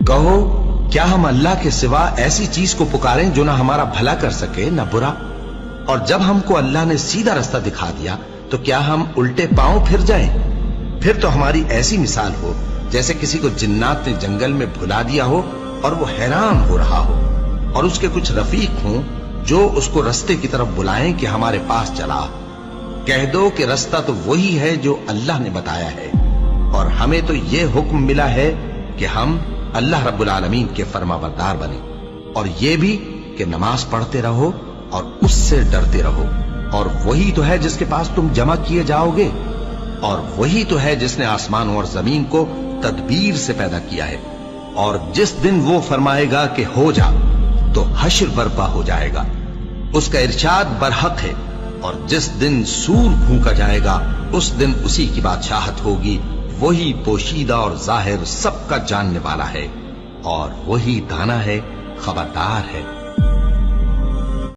کہو کیا ہم اللہ کے سوا ایسی چیز کو پکاریں جو نہ ہمارا بھلا کر سکے نہ برا؟ اور جب ہم کو اللہ نے سیدھا رستہ دکھا دیا تو کیا ہم الٹے پاؤں پھر جائیں؟ پھر تو ہماری ایسی مثال ہو جیسے کسی کو جنات نے جنگل میں بھلا دیا ہو اور وہ حیران ہو رہا ہو، اور اس کے کچھ رفیق ہوں جو اس کو رستے کی طرف بلائیں کہ ہمارے پاس چلا۔ کہہ دو کہ رستہ تو وہی ہے جو اللہ نے بتایا ہے، اور ہمیں تو یہ حکم ملا ہے کہ ہم اللہ رب العالمین کے فرما بردار بنیں، اور یہ بھی کہ نماز پڑھتے رہو اور اس سے ڈرتے رہو، اور وہی تو ہے جس کے پاس تم جمع کیے جاؤ گے، اور وہی تو ہے جس نے آسمانوں اور زمین کو تدبیر سے پیدا کیا ہے، اور جس دن وہ فرمائے گا کہ ہو جا تو حشر برپا ہو جائے گا، اس کا ارشاد برحق ہے، اور جس دن سور پھونکا جائے گا اس دن اسی کی بادشاہت ہوگی، وہی پوشیدہ اور ظاہر سب کا جاننے والا ہے، اور وہی دانا ہے، خبردار ہے۔